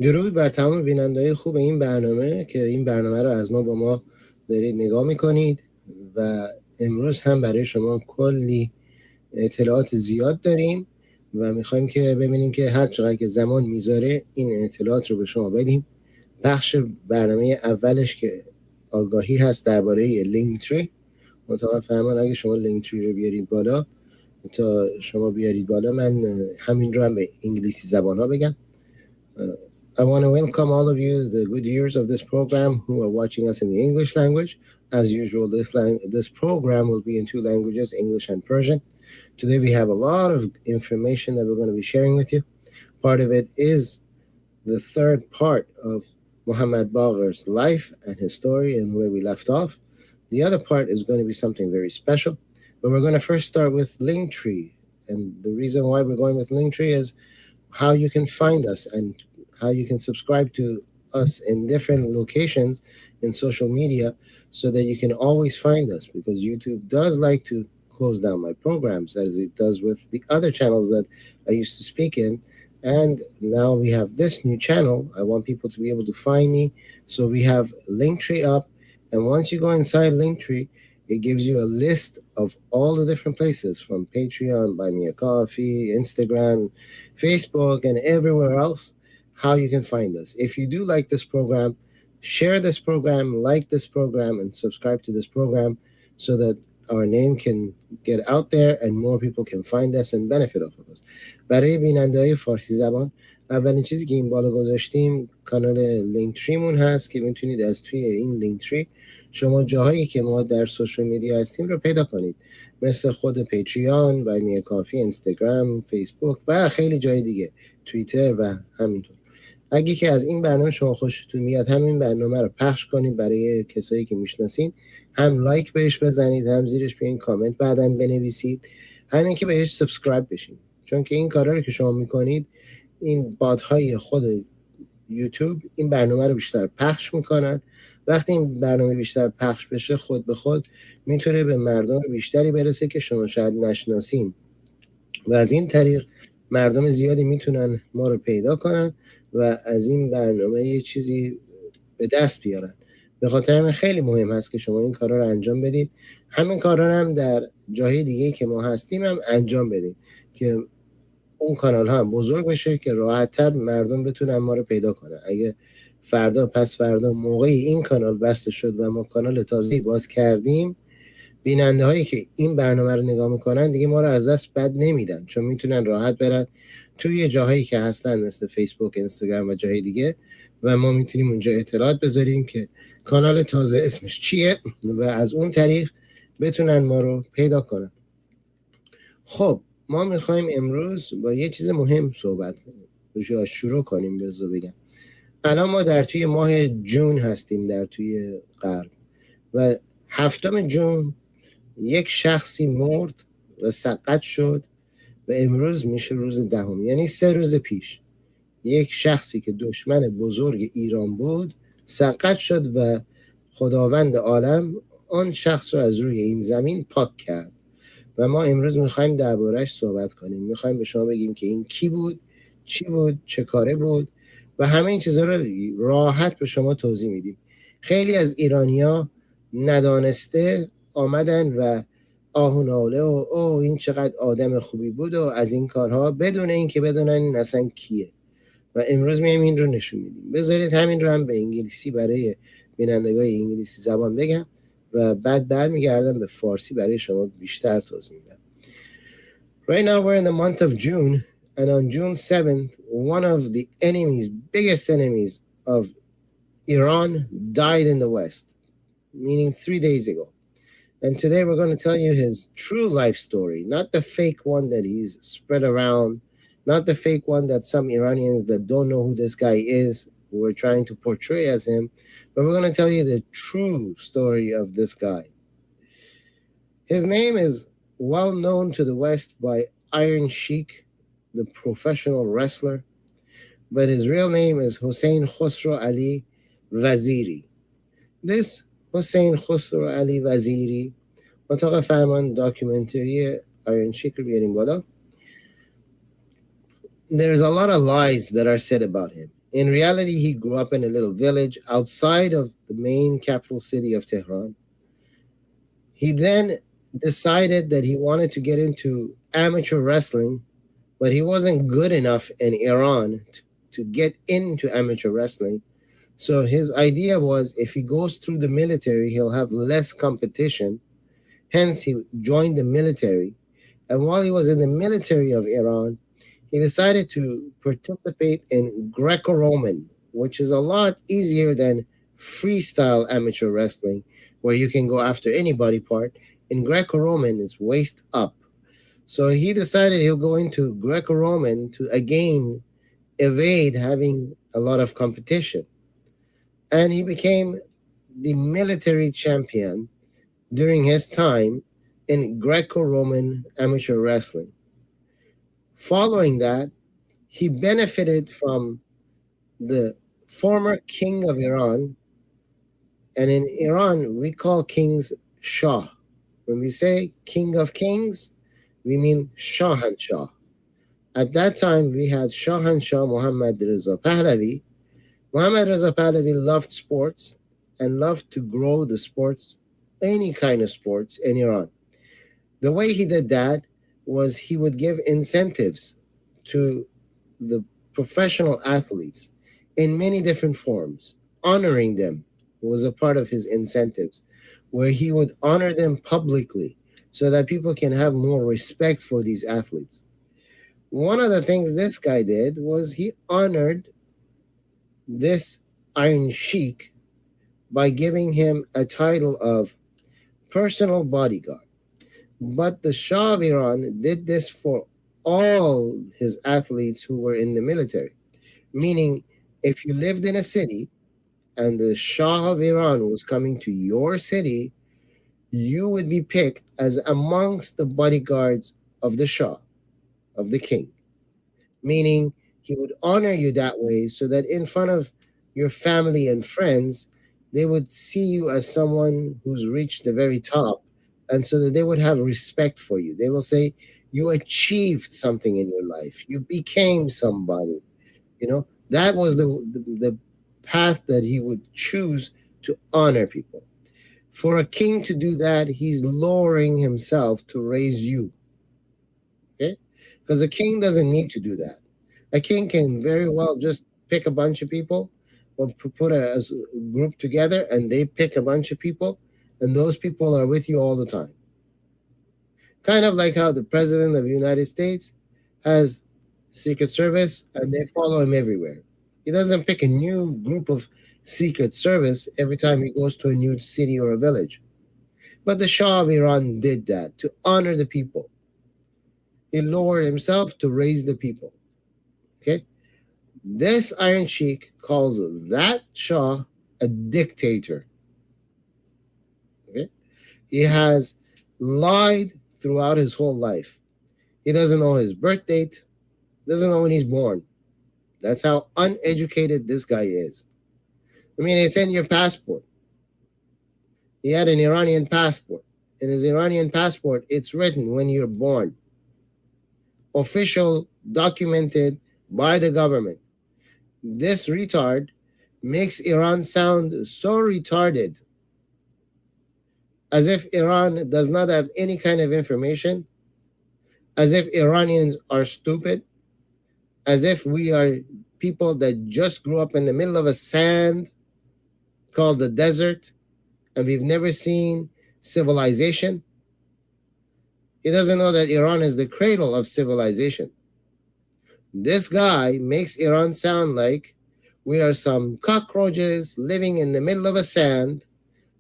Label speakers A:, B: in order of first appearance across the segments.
A: درود بر تمام بیننده‌های خوب این برنامه که این برنامه رو از نو با ما دارید نگاه میکنید و امروز هم برای شما کلی اطلاعات زیاد داریم و میخوایم که ببینیم که هر چقدر که زمان میذاره این اطلاعات رو به شما بدیم. بخش برنامه اولش که آگاهی هست درباره لینکتری. مطابق فرمان اگه شما لینکتری رو بیارید بالا تا شما بیارید بالا، من همین رو هم به انگلیسی زبان ها بگم. I want to welcome all of you, the good ears of this program who are watching us in the English language. As usual, this program will be in two languages, English and Persian. Today we have a lot of information that we're going to be sharing with you. Part of it is the third part of Muhammad Bagher's life and his story and where we left off. The other part is going to be something very special, but we're going to first start with Linktree. And the reason why we're going with Linktree is how you can find us and how you can subscribe to us in different locations in social media so that you can always find us, because YouTube does like to close down my programs as it does with the other channels that I used to speak in. And now we have this new channel. I want people to be able to find me. So we have Linktree up. And once you go inside Linktree, it gives you a list of all the different places from Patreon, Buy Me a Coffee, Instagram, Facebook, and everywhere else, how you can find us. If you do like this program, share this program, like this program, and subscribe to this program so that our name can get out there and more people can find us and benefit off of us. برای بیننده‌های فارسی زبان، اولین چیزی که این بالا گذاشتیم کانال لینکتریمون هست که میتونید از توی این لینکتری شما جاهایی که ما در سوشال میدیا هستیم رو پیدا کنید، مثل خود پیتریان، بای می کافی، اینستاگرام، فیسبوک و خیلی جای دیگه، توییتر و همینطور. اگه که از این برنامه شما خوشتون میاد، همین برنامه رو پخش کنید برای کسایی که میشناسین، هم لایک بهش بزنید، هم زیرش بیاین کامنت بعداً بنویسید، همین که بهش سابسکرایب بشین، چون که این کارا رو که شما میکنید این بات‌های خود یوتیوب این برنامه رو بیشتر پخش میکنن. وقتی این برنامه بیشتر پخش بشه، خود به خود میتونه به مردم بیشتری برسه که شما شاید نشناسین و از این طریق مردم زیادی میتونن ما رو پیدا کنن و از این برنامه یه چیزی به دست بیارن. به خاطر همین خیلی مهم هست که شما این کارا رو انجام بدید. همین کارا رو هم در جای دیگه که ما هستیم هم انجام بدید که اون کانال ها هم بزرگ بشه که راحت‌تر مردم بتونن ما رو پیدا کنن. اگه فردا پس فردا موقعی این کانال بسته شد و ما کانال تازه‌ای باز کردیم، بیننده هایی که این برنامه رو نگاه میکنن دیگه ما رو از دست بد نمیدن، چون میتونن راحت برن توی جاهایی که هستن مثل فیسبوک، اینستاگرام و جای دیگه و ما میتونیم اونجا اطلاعات بذاریم که کانال تازه اسمش چیه و از اون طریق بتونن ما رو پیدا کنن. خب ما میخوایم امروز با یه چیز مهم صحبت کنیم. شروع کنیم. بذار بگم الان ما در توی ماه جون هستیم، در توی غرب، و 7 جون یک شخصی مرد و سقط شد و امروز میشه روز 10، یعنی 3 روز پیش یک شخصی که دشمن بزرگ ایران بود سقط شد و خداوند عالم آن شخص رو از روی این زمین پاک کرد و ما امروز میخوایم درباره‌اش صحبت کنیم. میخوایم به شما بگیم که این کی بود، چی بود، چه کاره بود و همه این چیزها رو راحت به شما توضیح میدیم. خیلی از ایرانی‌ها ندانسته آمدن و آه و ناله و این چقدر آدم خوبی بود و از این کارها، بدون اینکه بدونن این اصلا کیه، و امروز میایم این رو نشون میدیم. بذارید همین رو هم به انگلیسی برای بینندگان انگلیسی زبان بگم و بعد برمیگردم به فارسی برای شما بیشتر توضیح میدم. Right now we're in the month of June, and on June 7th, one of the enemies, biggest enemies of Iran died in the West, meaning 3 days ago. And today we're going to tell you his true life story, not the fake one that he's spread around, not the fake one that some Iranians that don't know who this guy is were trying to portray as him, but we're going to tell you the true story of this guy. His name is well known to the West by Iron Sheike, the professional wrestler, but his real name is Hossein Khosrow Ali Vaziri. This Hossein Khosrow Ali Vaziri, مطابق فرمان داکیومنتری آیرن شیک رو بیاریم بالا. There's a lot of lies that are said about him. In reality, he grew up in a little village outside of the main capital city of Tehran. He then decided that he wanted to get into amateur wrestling, but he wasn't good enough in Iran to get into amateur wrestling. So his idea was if he goes through the military, he'll have less competition. Hence, he joined the military. And while he was in the military of Iran, he decided to participate in Greco-Roman, which is a lot easier than freestyle amateur wrestling, where you can go after any body part. In Greco-Roman, it's waist up. So he decided he'll go into Greco-Roman to again evade having a lot of competition. And he became the military champion during his time in Greco-Roman amateur wrestling. Following that, he benefited from the former king of Iran. And in Iran, we call kings Shah. When we say king of kings, we mean Shahanshah. At that time, we had Shahanshah Muhammad Reza Pahlavi. Muhammad Reza Pahlavi loved sports and loved to grow the sports, any kind of sports in Iran. The way he did that was he would give incentives to the professional athletes in many different forms. Honoring them was a part of his incentives, where he would honor them publicly so that people can have more respect for these athletes. One of the things this guy did was he honored this Iron Sheik by giving him a title of personal bodyguard. But the Shah of Iran did this for all his athletes who were in the military. Meaning, if you lived in a city and the Shah of Iran was coming to your city, you would be picked as amongst the bodyguards of the Shah, of the king. Meaning, he would honor you that way so that in front of your family and friends, they would see you as someone who's reached the very top, and so that they would have respect for you. They will say, you achieved something in your life. You became somebody. You know, that was the path that he would choose to honor people. For a king to do that, he's lowering himself to raise you. Okay? Because a king doesn't need to do that. A king can very well just pick a bunch of people or put a group together and they pick a bunch of people, and those people are with you all the time. Kind of like how the president of the United States has Secret Service and they follow him everywhere. He doesn't pick a new group of Secret Service every time he goes to a new city or a village. But the Shah of Iran did that to honor the people. He lowered himself to raise the people. Okay? This Iron Sheik calls that Shah a dictator. Okay? He has lied throughout his whole life. He doesn't know his birth date, doesn't know when he's born. That's how uneducated this guy is. I mean, it's in your passport. He had an Iranian passport. In his Iranian passport, it's written when you're born. Official, documented by the government. This retard makes Iran sound so retarded, as if Iran does not have any kind of information, as if Iranians are stupid, as if we are people that just grew up in the middle of a sand called the desert, and we've never seen civilization. He doesn't know that Iran is the cradle of civilization. This guy makes Iran sound like we are some cockroaches living in the middle of a sand,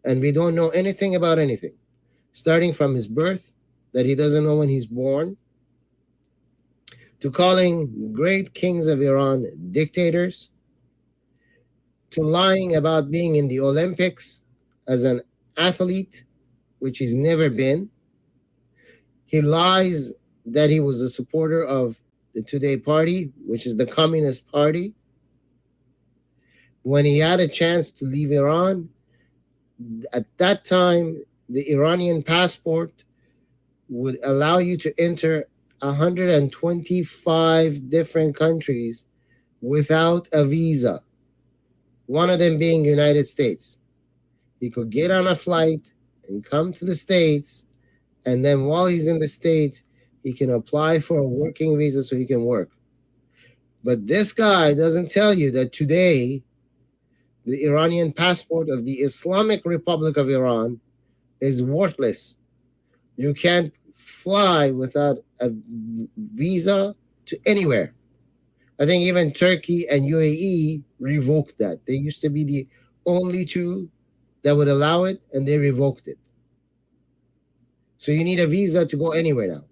A: and we don't know anything about anything. Starting from his birth, that he doesn't know when he's born, to calling great kings of Iran dictators, to lying about being in the Olympics as an athlete, which he's never been. He lies that he was a supporter of the Today Party, which is the Communist Party. When he had a chance to leave Iran, at that time, the Iranian passport would allow you to enter 125 different countries without a visa. One of them being United States. He could get on a flight and come to the States, and then while he's in the States, he can apply for a working visa so he can work. But this guy doesn't tell you that today, the Iranian passport of the Islamic Republic of Iran is worthless. You can't fly without a visa to anywhere. I think even Turkey and UAE revoked that. They used to be the only two that would allow it, and they revoked it. So you need a visa to go anywhere now.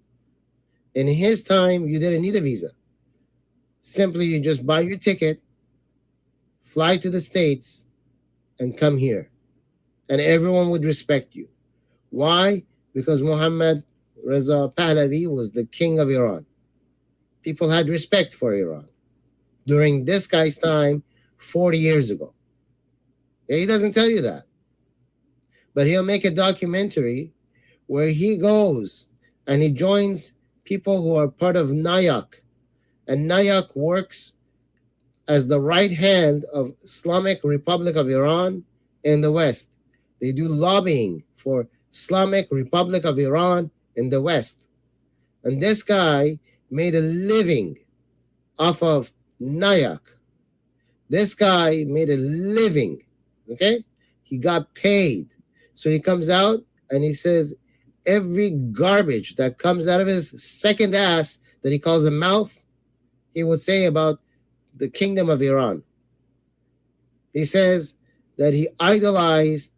A: In his time, you didn't need a visa. Simply, you just buy your ticket, fly to the States, and come here. And everyone would respect you. Why? Because Mohammad Reza Pahlavi was the king of Iran. People had respect for Iran during this guy's time 40 years ago. Yeah, he doesn't tell you that. But he'll make a documentary where he goes and he joins people who are part of NAYAK. And NAYAK works as the right hand of Islamic Republic of Iran in the West. They do lobbying for Islamic Republic of Iran in the West. And this guy made a living off of NAYAK. This guy made a living, okay? He got paid. So he comes out and he says every garbage that comes out of his second ass that he calls a mouth, he would say about the kingdom of Iran. He says that he idolized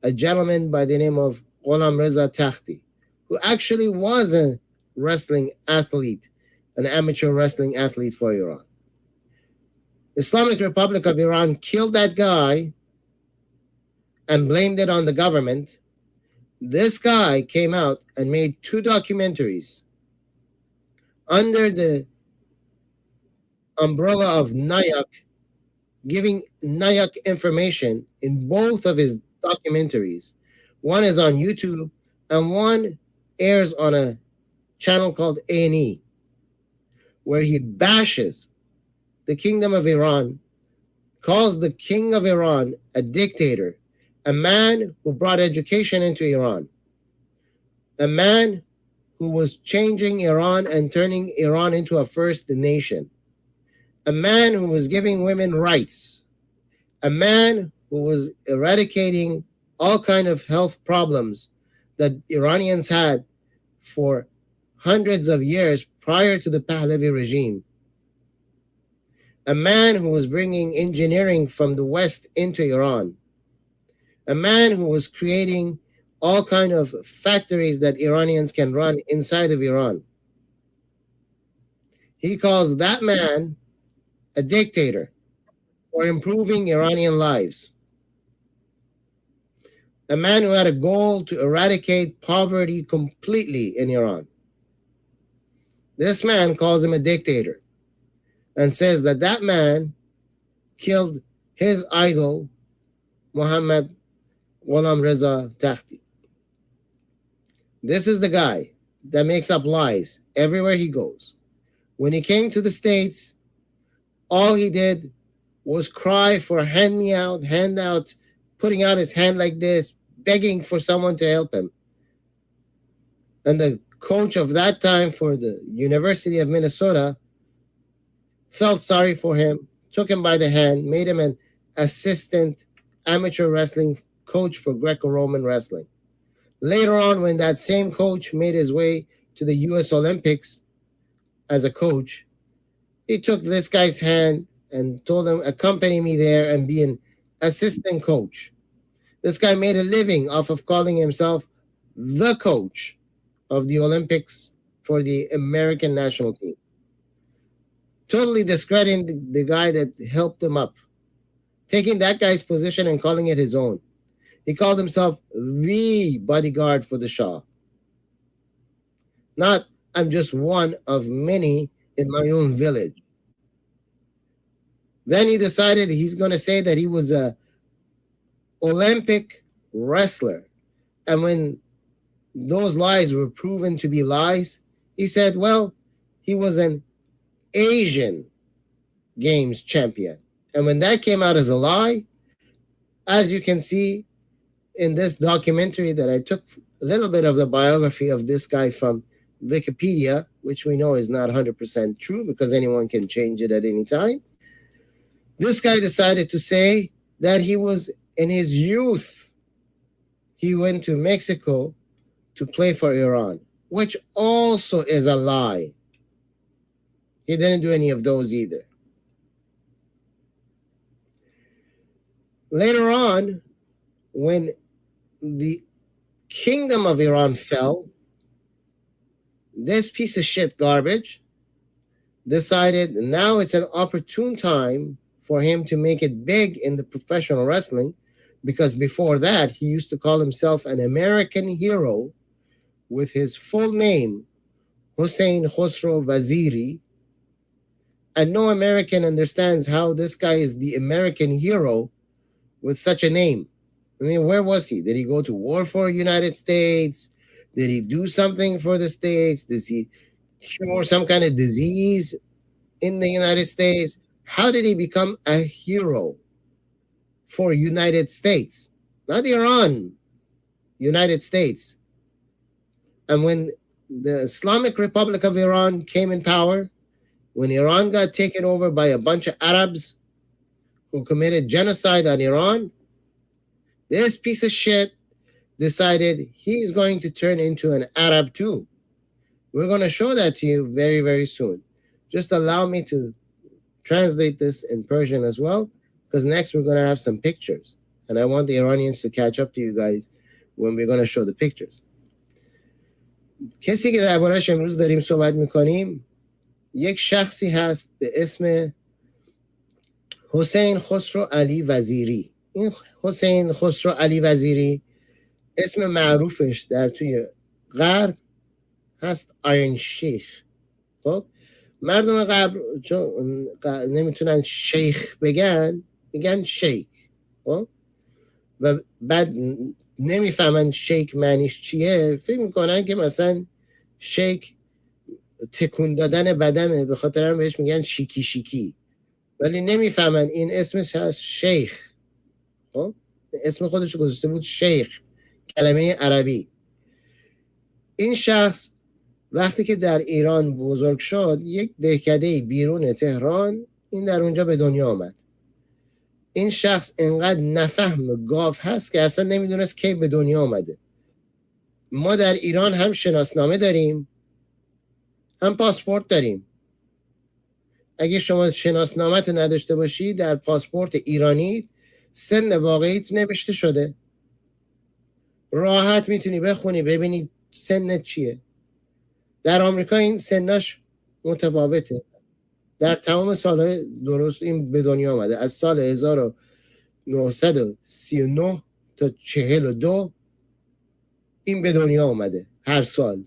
A: a gentleman by the name of Ghulam Reza Takhti, who actually was a wrestling athlete, an amateur wrestling athlete for Iran. Islamic Republic of Iran killed that guy and blamed it on the government. This guy came out and made 2 documentaries under the umbrella of NAYAK, giving NAYAK information in both of his documentaries. One is on YouTube and one airs on a channel called A&E, where he bashes the kingdom of Iran, calls the king of Iran a dictator, a man who brought education into Iran, a man who was changing Iran and turning Iran into a first nation, a man who was giving women rights, a man who was eradicating all kind of health problems that Iranians had for hundreds of years prior to the Pahlavi regime, a man who was bringing engineering from the West into Iran, a man who was creating all kind of factories that Iranians can run inside of Iran. He calls that man a dictator for improving Iranian lives. A man who had a goal to eradicate poverty completely in Iran. This man calls him a dictator and says that that man killed his idol, Mohammad Ghulam Reza Takhti. This is the guy that makes up lies everywhere he goes. When he came to the States, all he did was cry for handouts, putting out his hand like this, begging for someone to help him. And the coach of that time for the University of Minnesota felt sorry for him, took him by the hand, made him an assistant amateur wrestling coach for Greco-Roman wrestling. Later on, when that same coach made his way to the U.S. Olympics as a coach, he took this guy's hand and told him, accompany me there and be an assistant coach. This guy made a living off of calling himself the coach of the Olympics for the American national team. Totally discrediting the guy that helped him up, taking that guy's position and calling it his own. He called himself the bodyguard for the Shah. Not, I'm just one of many in my own village. Then he decided he's going to say that he was a Olympic wrestler. And when those lies were proven to be lies, he said, well, he was an Asian Games champion. And when that came out as a lie, as you can see in this documentary that I took a little bit of the biography of this guy from Wikipedia, which we know is not 100% true because anyone can change it at any time. This guy decided to say that he was in his youth, he went to Mexico to play for Iran, which also is a lie. He didn't do any of those either. Later on, when the kingdom of Iran fell, this piece of shit garbage decided now it's an opportune time for him to make it big in the professional wrestling, because before that, he used to call himself an American hero with his full name, Hossein Khosrow Ali Vaziri. And no American understands how this guy is the American hero with such a name. I mean, where was he? Did he go to war for the United States? Did he do something for the States? Did he cure some kind of disease in the United States? How did he become a hero for United States? Not Iran, United States. And when the Islamic Republic of Iran came in power, when Iran got taken over by a bunch of Arabs who committed genocide on Iran, this piece of shit decided he's going to turn into an Arab too. We're going to show that to you very, very soon. Just allow me to translate this in Persian as well, because next we're going to have some pictures. And I want the Iranians to catch up to you guys when we're going to show the pictures. کسی که درباره‌اش امروز داریم صحبت میکنیم یک شخصی هست به اسم حسین خسرو علی وزیری. این حسین خسرو علی وزیری اسم معروفش در توی غرب هست آیرن شیخ. خب مردم غرب چون نمیتونن شیخ بگن میگن شیک. خب و بعد نمیفهمن شیک معنیش چیه، فکر میکنن که مثلا شیک تکون دادن بدنه، به خاطر هم بهش میگن شیکی شیکی، ولی نمیفهمن این اسمش هست شیخ. خب اسم خودش گذاشته بود شیخ، کلمه عربی. این شخص وقتی که در ایران بزرگ شد، یک دهکده بیرون تهران، این در اونجا به دنیا آمد. این شخص انقدر نفهم گاو هست که اصلا نمیدونست کی به دنیا آمده. ما در ایران هم شناسنامه داریم، هم پاسپورت داریم. اگه شما شناسنامه نداشته باشی، در پاسپورت ایرانی سن واقعیت نوشته شده. راحت میتونی بخونی ببینی سنت چیه. در آمریکا این سناش متفاوته. در تمام سالهای درست این به دنیا آمده، از سال 1939 تا 42 این به دنیا آمده. هر سال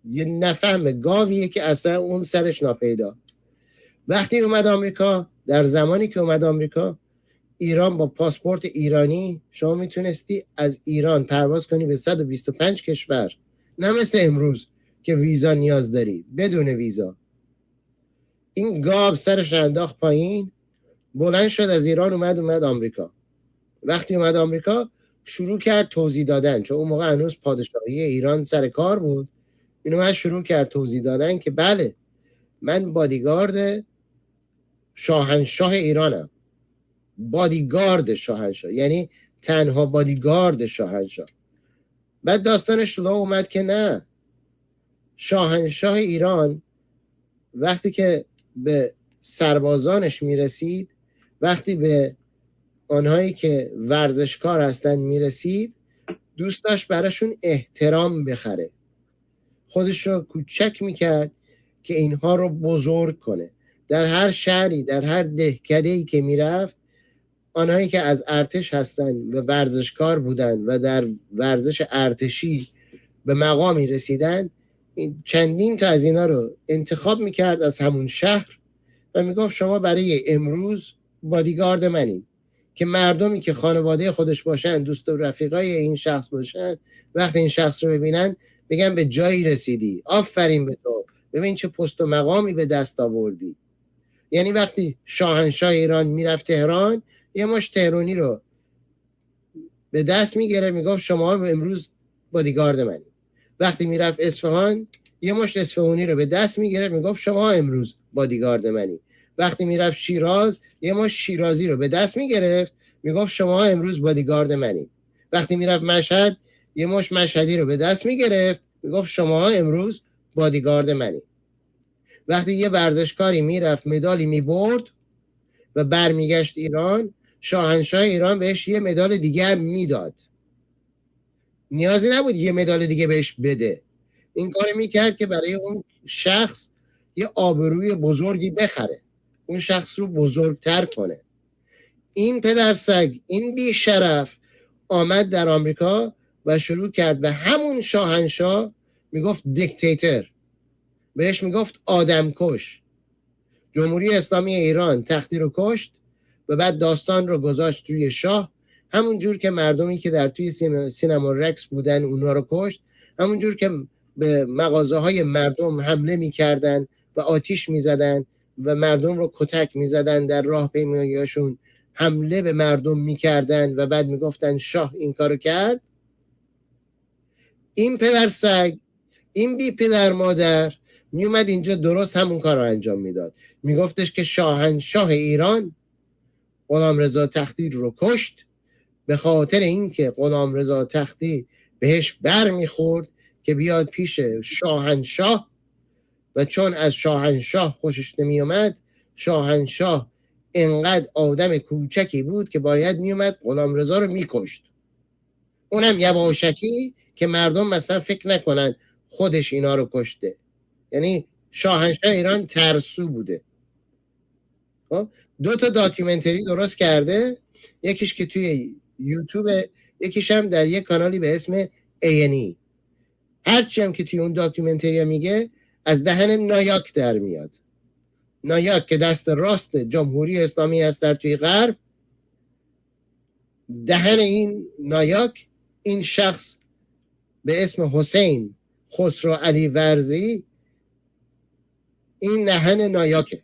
A: یه نفهم گاویه که اصلا اون سرش ناپیدا. وقتی اومد آمریکا، در زمانی که اومد آمریکا، ایران با پاسپورت ایرانی شما میتونستی از ایران پرواز کنی به 125 کشور، نه مثل امروز که ویزا نیاز داری، بدون ویزا. این گاو سرش انداخت پایین، بلند شد از ایران اومد آمریکا. وقتی اومد آمریکا شروع کرد توضیح دادن، چون اون موقع هنوز پادشاهی ایران سر کار بود. این اومد شروع کرد توضیح دادن که بله من بادیگارد شاهنشاه ایرانم. بادیگارد شاهنشاه یعنی تنها بادیگارد شاهنشاه. بعد داستانش لو اومد که نه، شاهنشاه ایران وقتی که به سربازانش میرسید، وقتی به آنهایی که ورزشکار هستن میرسید، دوست داشت براشون احترام بخره. خودش رو کوچک میکرد که اینها رو بزرگ کنه. در هر شهری، در هر دهکده‌ای که میرفت، آنهایی که از ارتش هستن و ورزشکار بودن و در ورزش ارتشی به مقامی رسیدن، چندین تا از اینا رو انتخاب میکرد از همون شهر و میگفت شما برای امروز بادیگارد منید، که مردمی که خانواده خودش باشن، دوست و رفیقای این شخص باشن، وقتی این شخص رو ببینن بگن به جایی رسیدی، آفرین به تو، ببین چه پست و مقامی به دست آوردی. یعنی وقتی شاهنشاه ایران میرفت تهران، یه مش تهرانی رو به دست میگیره، میگفت شما امروز بادیگارد منی. وقتی میرفت اصفهان، یه مش اصفهانی رو به دست میگیره، میگفت شما امروز بادیگارد منی. وقتی میرفت شیراز، یه مش شیرازی رو به دست میگرفت، میگفت شما امروز بادیگارد منی. وقتی میرفت مشهد، یه مش مشهدی رو به دست میگرفت، میگفت شما امروز بادیگارد منی. وقتی یه ورزشکاری میرفت مدالی میبرد و برمیگشت ایران، شاهنشاه ایران بهش یه مدال دیگه میداد. نیازی نبود یه مدال دیگه بهش بده. این کار میکرد که برای اون شخص یه آبروی بزرگی بخره، اون شخص رو بزرگتر کنه. این پدرسگ، این بی شرف آمد در آمریکا و شروع کرد به همون شاهنشاه میگفت دیکتاتور، بهش میگفت آدمکش. جمهوری اسلامی ایران تختی رو کشت و بعد داستان رو گذاشت روی شاه. همون جور که مردمی که در توی سینما رکس بودن اونا رو کشت، همون جور که به مغازه های مردم حمله میکردن و آتیش میزدن و مردم رو کتک میزدن، در راه پیماییاشون حمله به مردم میکردن و بعد میگفتن شاه این کارو کرد. این پدر سگ، این بی پدر مادر میومد اینجا درست همون کار رو انجام میداد. میگفتش که شاهنشاه ایران غلامرضا تختی رو کشت به خاطر اینکه غلامرضا تختی بهش بر میخورد که بیاد پیش شاهنشاه و چون از شاهنشاه خوشش نمیومد، شاهنشاه انقدر آدم کوچکی بود که باید میومد غلامرضا رو میکشت، اونم یواشکی که مردم مثلا فکر نکنن خودش اینا رو کشته. یعنی شاهنشاه ایران ترسو بوده. دو تا داکیومنتری درست کرده، یکیش که توی یوتیوب، یکیش هم در یک کانالی به اسم A&E. هرچی هم که توی اون داکیومنتری میگه از دهن نایاک در میاد. نایاک که دست راست جمهوری اسلامی است در توی غرب، دهن این نایاک، این شخص به اسم حسین خسرو علی ورزی، این دهن نایاکه.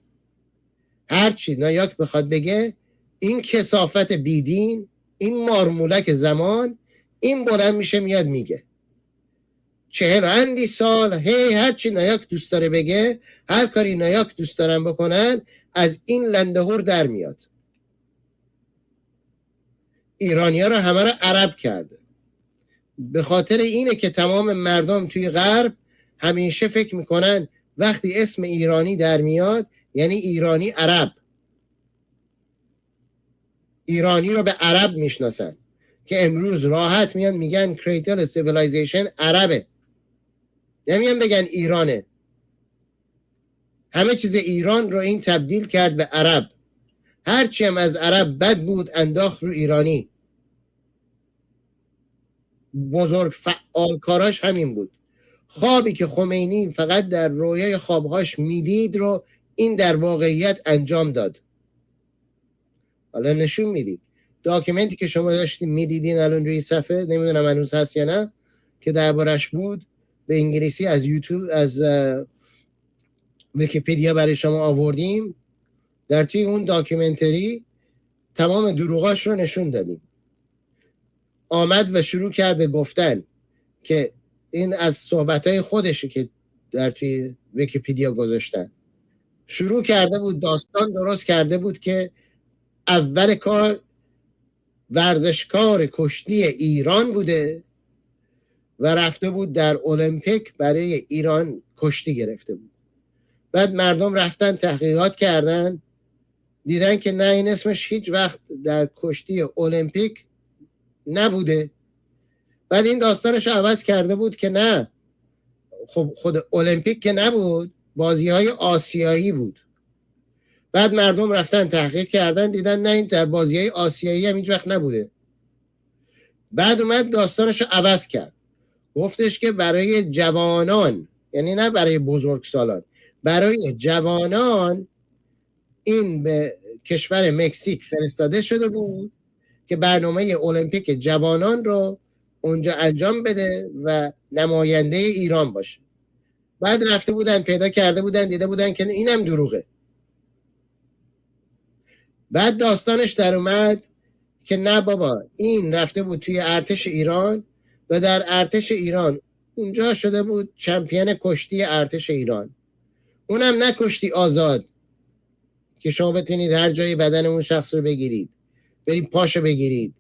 A: هرچی نایاک بخواد بگه، این کثافت بیدین، این مارمولک زمان، این بلند میشه میاد میگه. 40 سال هرچی نایاک دوست داره بگه، هر کاری نایاک دوست دارن بکنن، از این لندهور در میاد. ایرانی‌ها رو همه رو عرب کرده. به خاطر اینه که تمام مردم توی غرب همیشه فکر میکنن وقتی اسم ایرانی در میاد یعنی ایرانی عرب. ایرانی رو به عرب میشناسن که امروز راحت میان میگن کریتل سیویلایزیشن عربه، نمیان بگن ایرانه. همه چیز ایران رو این تبدیل کرد به عرب. هرچی هم از عرب بد بود انداخت رو ایرانی. بزرگ فعالکاراش همین بود. خوابی که خمینی فقط در رویای خوابهاش میدید رو این در واقعیت انجام داد. حالا نشون میدیم. داکیومنتی که شما داشتیم میدیدین الان روی صفحه، نمیدونم هنوز هست یا نه، که دربارش بود، به انگلیسی از یوتیوب، از ویکی‌پدیا برای شما آوردیم. در توی اون داکیومنتری تمام دروغاش رو نشون دادیم. آمد و شروع کرد به گفتن که این از صحبتهای خودشه که در توی ویکی‌پدیا گذاشتن. شروع کرده بود داستان درست کرده بود که اول کار ورزشکار کشتی ایران بوده و رفته بود در المپیک برای ایران کشتی گرفته بود. بعد مردم رفتن تحقیقات کردن، دیدن که نه، این اسمش هیچ وقت در کشتی المپیک نبوده. بعد این داستانش عوض کرده بود که نه، خب خود المپیک که نبود، بازی‌های آسیایی بود. بعد مردم رفتن تحقیق کردن، دیدن نه، این در بازی‌های آسیایی هم هیچ وقت نبوده. بعد اومد داستانش رو عوض کرد، گفتش که برای جوانان، یعنی نه برای بزرگسالان، برای جوانان این به کشور مکزیک فرستاده شده بود که برنامه المپیک جوانان رو اونجا انجام بده و نماینده ایران باشه. بعد رفته بودن پیدا کرده بودن، دیده بودن که اینم دروغه. بعد داستانش در اومد که نه بابا، این رفته بود توی ارتش ایران و در ارتش ایران اونجا شده بود چمپیون کشتی ارتش ایران. اونم نه کشتی آزاد که شما بتونید هر جایی بدن اون شخص رو بگیرید، برید پاشو بگیرید.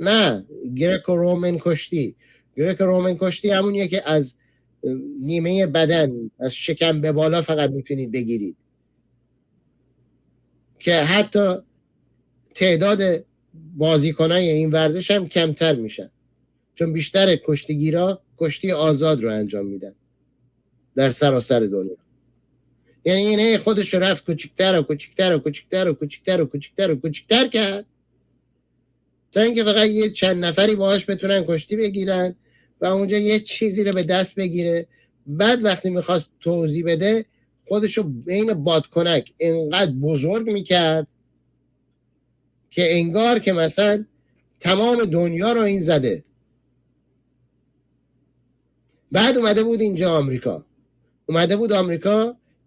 A: نه، گریکو رومن کشتی. گریکو رومن کشتی همونیه که از نیمه بدن، از شکم به بالا فقط میتونید بگیرید، که حتی تعداد بازیکنای این ورزش هم کمتر میشن، چون بیشتر کشتیگیرا کشتی آزاد رو انجام میدن در سراسر دنیا. یعنی اینه خودش رو رفت کوچیک‌تر و کوچیک‌تر و کوچیک‌تر و کوچیک‌تر و کوچیک‌تر و کوچیک‌تر کرد تا اینکه فقط یه چند نفری باهاش بتونن کشتی بگیرن و اونجا یه چیزی رو به دست بگیره. بعد وقتی میخواست توضیح بده خودشو بین بادکنک انقدر بزرگ میکرد که انگار که مثلا تمام دنیا رو این زده. بعد اومده بود اینجا آمریکا،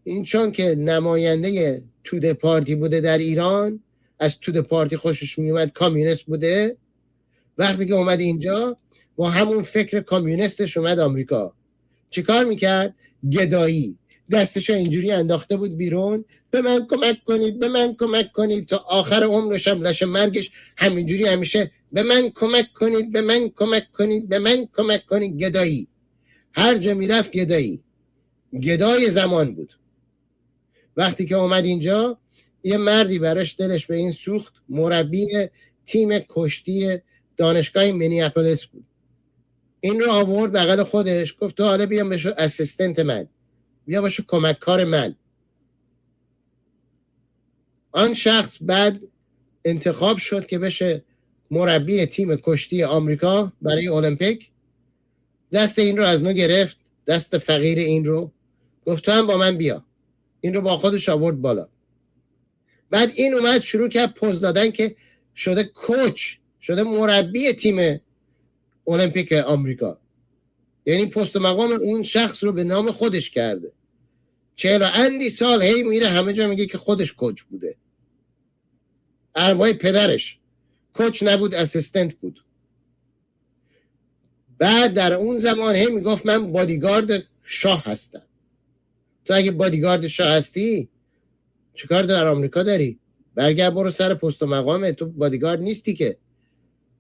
A: این چون که نماینده توده پارتی بوده در ایران، از توده پارتی خوشش میومد، کامیونیست بوده. وقتی که اومد اینجا با همون فکر کامیونیستش اومد آمریکا. چیکار میکرد؟ گدایی. دستشو اینجوری انداخته بود بیرون، به من کمک کنید، به من کمک کنید، تا آخر عمرش هم لش مرگش همینجوری همیشه به من کمک کنید، به من کمک کنید، به من کمک کنید. گدایی. هر جا میرفت گدایی. گدای زمان بود. وقتی که اومد اینجا یه مردی براش دلش به این سوخت، مربی تیم کشتی دانشگاه مینیاپولیس بود. این رو آورد بغل خودش، گفت تو حالا بیا بشو اسیستنت من، بیا باشو کمککار من. آن شخص بعد انتخاب شد که بشه مربی تیم کشتی آمریکا برای المپیک. دست این رو از نو گرفت، دست فقیر این رو، گفت تو هم با من بیا. این رو با خودش آورد بالا. بعد این اومد شروع کرد پوز دادن که شده کوچ، شده مربی تیم المپیک آمریکا. یعنی پست مقام اون شخص رو به نام خودش کرده. 40 اندی سال هی میره همه جا میگه که خودش کوچ بوده. ارواح پدرش کوچ نبود، اسیستنت بود. بعد در اون زمان هی میگفت من بادیگارد شاه هستم. تو اگه بادیگارد شاه هستی چیکار در آمریکا داری؟ برگرد برو سر پست و مقامه. تو بادیگارد نیستی که.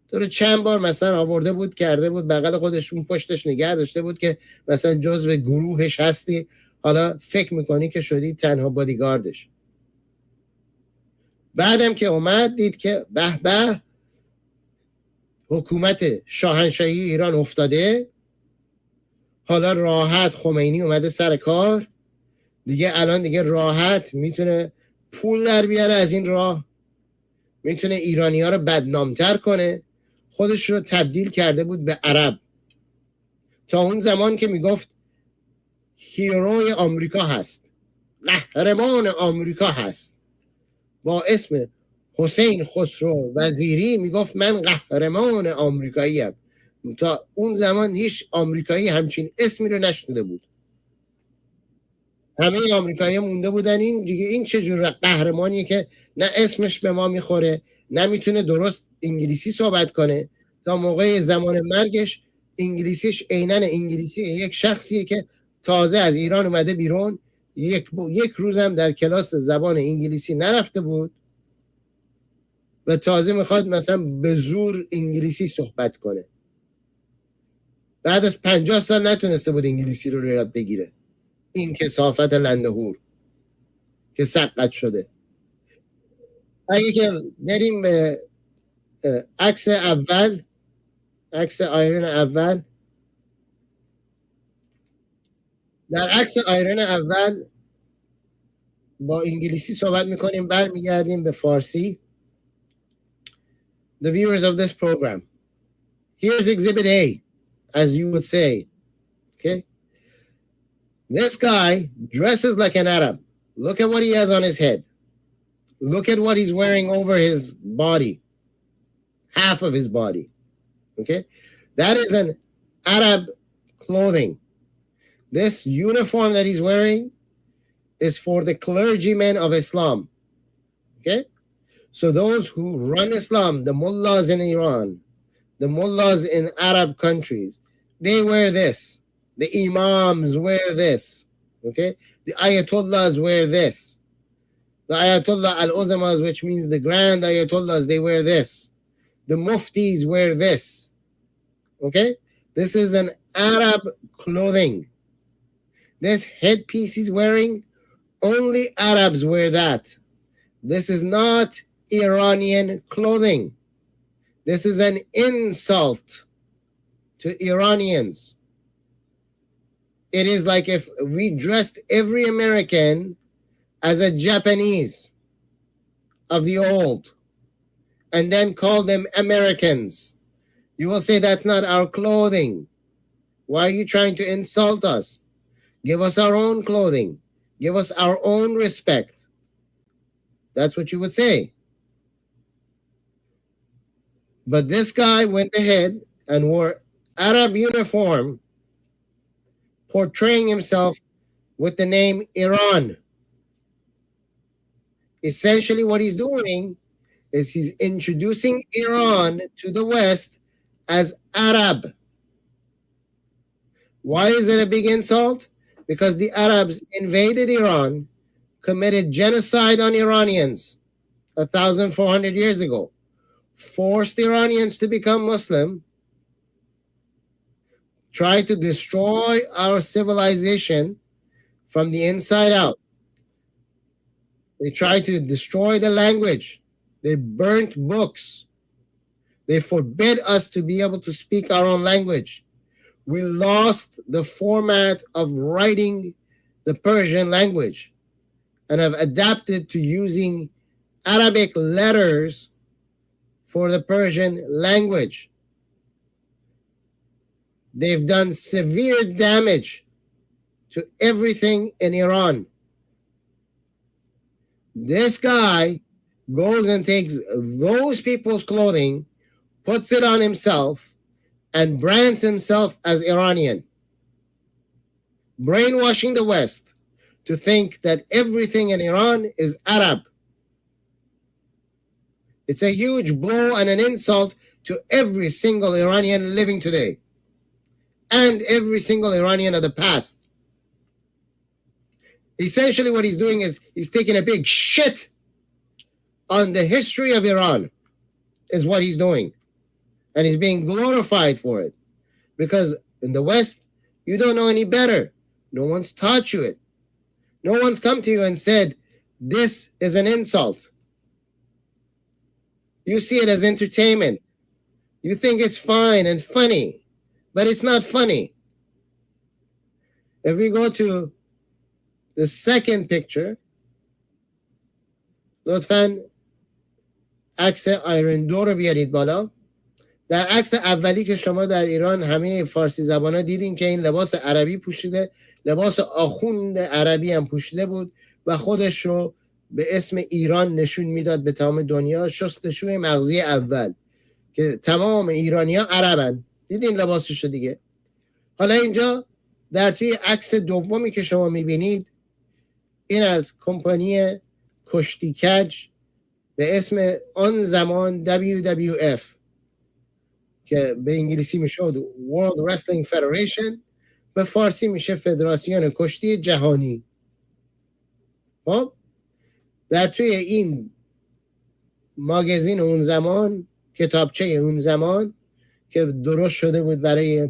A: تو رو چند بار مثلا آورده بود کرده بود بغل خودش، اون پشتش نگه داشته بود که مثلا جزو گروهش هستی، حالا فکر میکنی که شدی تنها بادیگاردش. بعدم که اومد دید که به به حکومت شاهنشاهی ایران افتاده، حالا راحت خمینی اومده سر کار دیگه، الان دیگه راحت میتونه پول در بیاره از این راه، میتونه ایرانی ها رو بدنامتر کنه. خودش رو تبدیل کرده بود به عرب. تا اون زمان که میگفت هیروی آمریکا هست، قهرمان آمریکا هست، با اسم حسین خسرو وزیری میگفت من قهرمان آمریکایی ام. تا اون زمان هیچ آمریکایی همچین اسمی رو نشنیده بود. همه آمریکایی مونده بودن این چه جور قهرمانیه که نه اسمش به ما میخوره، نه میتونه درست انگلیسی صحبت کنه. تا موقع زمان مرگش انگلیسیش عیناً انگلیسی یک شخصیه که تازه از ایران اومده بیرون، یک روزم در کلاس زبان انگلیسی نرفته بود و تازه میخواد مثلا به زور انگلیسی صحبت کنه. بعد از 50 سال نتونسته بود انگلیسی رو یاد بگیره. این کثافت لندهور که سقط شده. اگه که بریم به عکس اول، عکس آیرن اول، در عکس آیرن اول با انگلیسی صحبت میکنیم، برمیگردیم به فارسی. The viewers of this program, here's exhibit A, as you would say. Okay, this guy dresses like an Arab. Look at what he has on his head. Look at what he's wearing over his body, half of his body. Okay, that is an Arab clothing. This uniform that he's wearing is for the clergymen of Islam. Okay, So those who run Islam, the mullahs in Iran, the mullahs in Arab countries, they wear this. The imams wear this. Okay? The ayatollahs wear this. The ayatollah al-uzamas, which means the grand ayatollahs, they wear this. The muftis wear this. Okay? This is an Arab clothing. This headpiece he's wearing, only Arabs wear that. This is not Iranian clothing. This is an insult to Iranians. It is like if we dressed every American as a Japanese of the old and then called them Americans. You will say that's not our clothing. Why are you trying to insult us? Give us our own clothing. Give us our own respect. That's what you would say. But this guy went ahead and wore Arab uniform, portraying himself with the name Iran. Essentially what he's doing is he's introducing Iran to the West as Arab. Why is it a big insult? Because the Arabs invaded Iran, committed genocide on Iranians 1,400 years ago, forced Iranians to become Muslim, tried to destroy our civilization from the inside out. They tried to destroy the language. They burnt books. They forbid us to be able to speak our own language. We lost the format of writing the Persian language and have adapted to using Arabic letters for the Persian language. They've done severe damage to everything in Iran. This guy goes and takes those people's clothing, puts it on himself, and brands himself as Iranian, brainwashing the West to think that everything in Iran is Arab. It's a huge blow and an insult to every single Iranian living today and every single Iranian of the past. Essentially what he's doing is he's taking a big shit on the history of Iran, is what he's doing. And he's being glorified for it. Because in the West, you don't know any better. No one's taught you it. No one's come to you and said, this is an insult. You see it as entertainment. You think it's fine and funny, but it's not funny. If we go to the second picture, لطفاً عکس آیرن دو رو بیارید بالا. در عکس اولی که شما در ایران همه فارسی زبانا دیدین که این لباس عربی پوشیده، لباس آخوند عربی هم پوشیده بود و خودش رو به اسم ایران نشون میداد به تمام دنیا. شستشوی مغزی اول که تمام ایرانی‌ها عربن. دیدین لباسش رو دیگه. حالا اینجا در توی عکس دومی که شما میبینید، این از کمپانی کشتی کج به اسم آن زمان WWF که به انگلیسی میشد World Wrestling Federation، به فارسی میشه فدراسیون کشتی جهانی. خب در توی این ماگزین اون زمان، کتابچه اون زمان که درست شده بود برای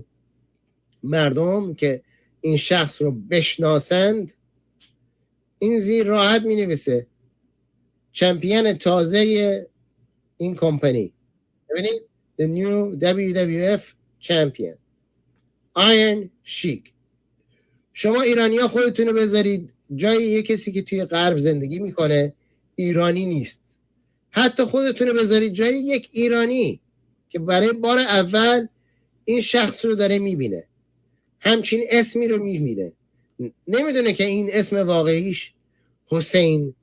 A: مردم که این شخص رو بشناسند، این زیر راحت می نویسه چمپیون تازه این کمپانی. ببینید the new WWF champion Iron Sheike. شما ایرانی ها خودتون رو بذارید جای یک کسی که توی غرب زندگی میکنه ایرانی نیست. حتی خودتون رو بذارید جای یک ایرانی که برای بار اول این شخص رو داره میبینه، همچین اسمی رو میبینه، نمیدونه که این اسم واقعیش حسین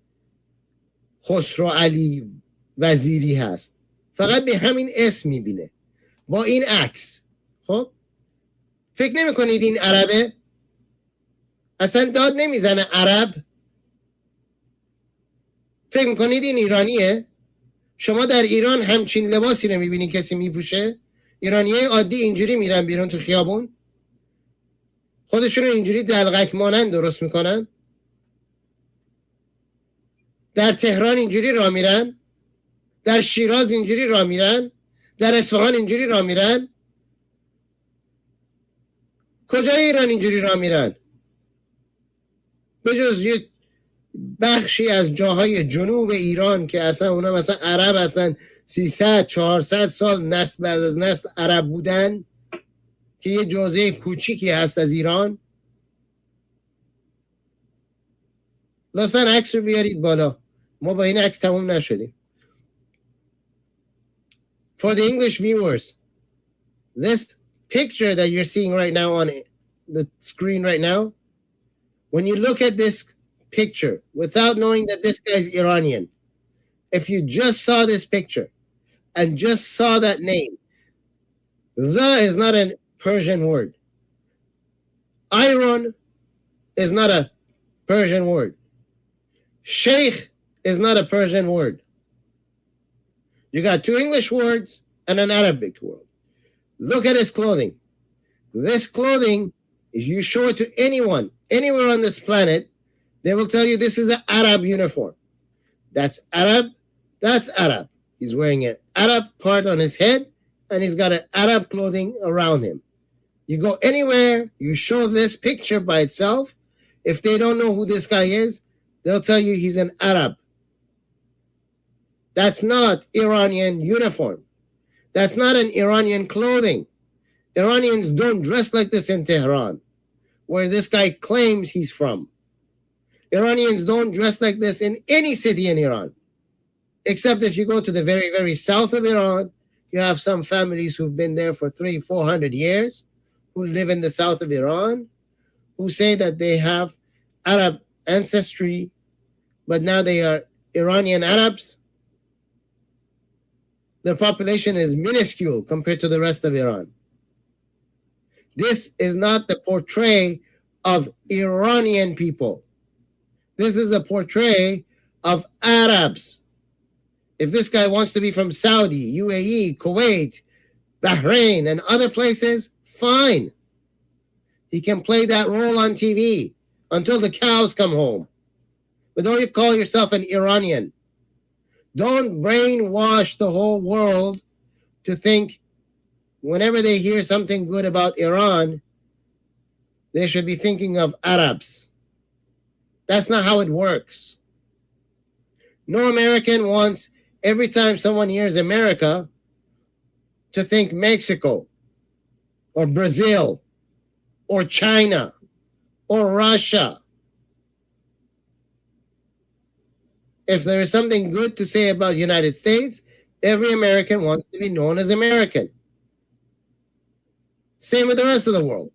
A: خسرو علی وزیری هست، فقط به همین اسم میبینه با این عکس. خب فکر نمی کنید این عربه؟ اصلا داد نمیزنه عرب؟ فکر میکنید این ایرانیه؟ شما در ایران همچین لباسی رو میبینی کسی میپوشه؟ ایرانیای عادی اینجوری میرن بیرون تو خیابون؟ خودشون رو اینجوری دلغک مانند درست میکنن؟ در تهران اینجوری راه میرن؟ در شیراز اینجوری راه میرن؟ در اصفهان اینجوری راه میرن؟ کجای ایران اینجوری راه میرن؟ بجز یه بخشی از جاهای جنوب ایران که اصلا اونا مثلا عرب هستن، 300 400 سال نسل بعد از نسل عرب بودن که یه جزء کوچیکی هست از ایران. لطفا عکس رو بیارید بالا، ما با این عکس تموم نشدیم. For the English viewers, this picture that you're seeing right now on the screen right now, when you look at this picture without knowing that this guy is Iranian, if you just saw this picture and just saw that name, the is not a Persian word. Iron is not a Persian word. Sheikh is not a Persian word. You got two English words and an Arabic word. Look at his clothing. This clothing, if you show it to anyone, anywhere on this planet, they will tell you this is an Arab uniform. That's Arab. That's Arab. He's wearing an Arab part on his head, and he's got an Arab clothing around him. You go anywhere, you show this picture by itself. If they don't know who this guy is, they'll tell you he's an Arab. That's not Iranian uniform. That's not an Iranian clothing. Iranians don't dress like this in Tehran, where this guy claims he's from. Iranians don't dress like this in any city in Iran, except if you go to the very, very south of Iran. You have some families who've been there for 300-400 years, who live in the south of Iran, who say that they have Arab ancestry, but now they are Iranian Arabs. Their population is minuscule compared to the rest of Iran. This is not the portrait of Iranian people. This is a portrait of Arabs. If this guy wants to be from Saudi, UAE, Kuwait, Bahrain, and other places, fine. He can play that role on TV until the cows come home. But don't you call yourself an Iranian. Don't brainwash the whole world to think whenever they hear something good about Iran, they should be thinking of Arabs. That's not how it works. No American wants, every time someone hears America, to think Mexico or Brazil or China or Russia. If there is something good to say about the United States, every American wants to be known as American. Same with the rest of the world.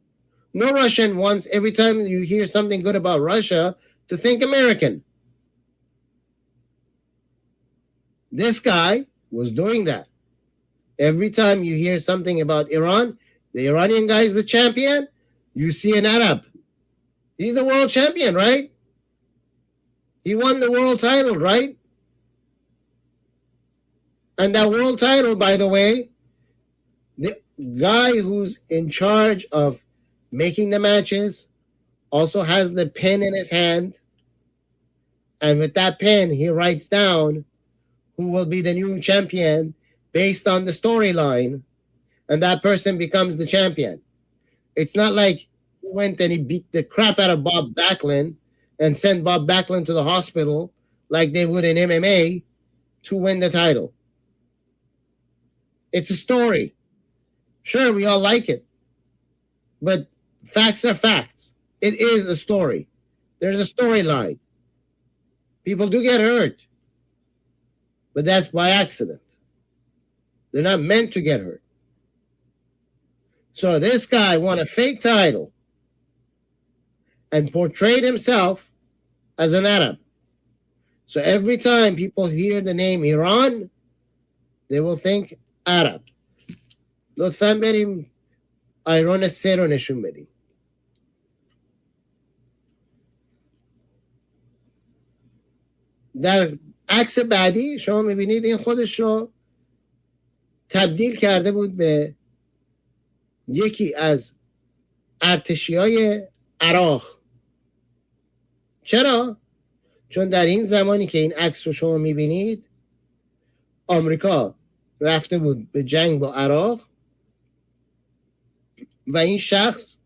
A: No Russian wants, every time you hear something good about Russia, to think American. This guy was doing that. Every time you hear something about Iran, the Iranian guy is the champion, you see an Arab. He's the world champion, right? He won the world title, right? And that world title, by the way, the guy who's in charge of making the matches also has the pen in his hand. And with that pen, he writes down who will be the new champion based on the storyline. And that person becomes the champion. It's not like he went and he beat the crap out of Bob Backlund and send Bob Backlund to the hospital like they would in MMA to win the title. It's a story. Sure, we all like it. But facts are facts. It is a story. There's a storyline. People do get hurt. But that's by accident. They're not meant to get hurt. So this guy won a fake title and portrayed himself as an Arab. So every time people hear the name Iran, they will think Arab. لطفاً بریم آیرون 3 رو نشون بدیم. در عکس بعدی شما میبینید این خودش رو تبدیل کرده بود به یکی از ارتشیای عراق. چرا؟ چون در این زمانی که این عکس رو شما میبینید آمریکا رفته بود به جنگ با عراق و این شخص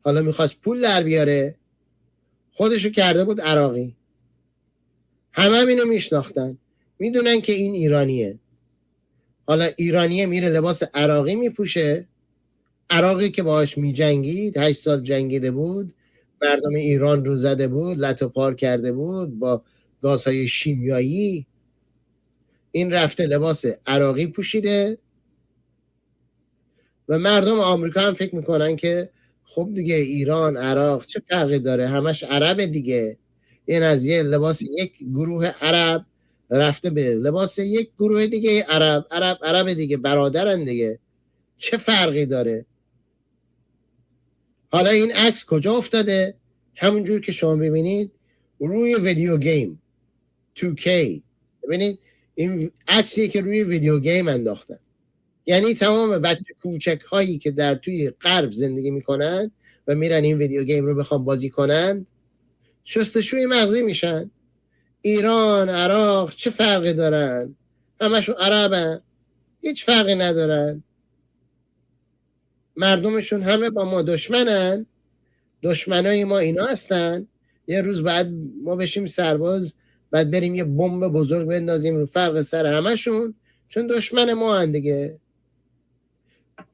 A: حالا میخواست پول در بیاره، خودشو کرده بود عراقی. همه اینو میشناختن، میدونن که این ایرانیه. حالا ایرانیه میره لباس عراقی میپوشه، عراقی که باهاش میجنگید، 8 سال جنگیده بود، مردم ایران رو زده بود، لت و پار کرده بود با گازهای شیمیایی. این رفته لباس عراقی پوشیده و مردم آمریکا هم فکر میکنن که خب دیگه ایران، عراق چه فرقی داره، همش عربه دیگه. این از یه لباس یک گروه عرب رفته به لباس یک گروه دیگه عرب دیگه، برادرن دیگه، چه فرقی داره. حالا این عکس کجا افتاده؟ همونجور که شما ببینید روی ویدیو گیم 2K. ببینید این عکسی که روی ویدیو گیم انداختن. یعنی تمام بچه کوچک هایی که در توی غرب زندگی میکنن و میرن این ویدیو گیم رو بخوام بازی کنن، شستشوی مغزی میشن. ایران، عراق چه فرقی دارن؟ همشون عربن، هیچ فرقی ندارن. مردمشون همه با ما دشمنن، دشمنای ما اینا هستن. یه روز بعد ما بشیم سرباز، بعد بریم یه بمب بزرگ بندازیم رو فرق سر همشون، چون دشمن ما هن دیگه.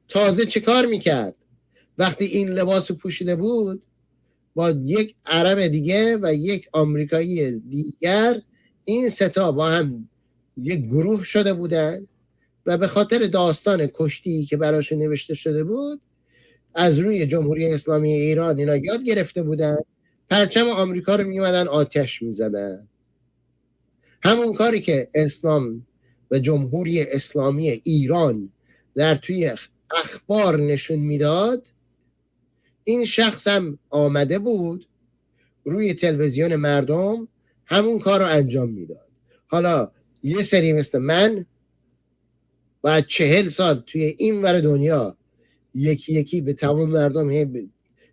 A: تازه چه کار میکرد؟ وقتی این لباس پوشیده بود با یک عرب دیگه و یک آمریکایی دیگر، این ستا با هم یک گروه شده بودن و به خاطر داستان کشتی که براشون نوشته شده بود از روی جمهوری اسلامی ایران اینا یاد گرفته بودن، پرچم آمریکا رو میومدن آتش میزدن. همون کاری که اسلام و جمهوری اسلامی ایران در توی اخبار نشون میداد، این شخص هم آمده بود روی تلویزیون مردم همون کار رو انجام میداد. حالا یه سری مثل من باید 40 سال توی این ور دنیا یکی یکی به تمام مردم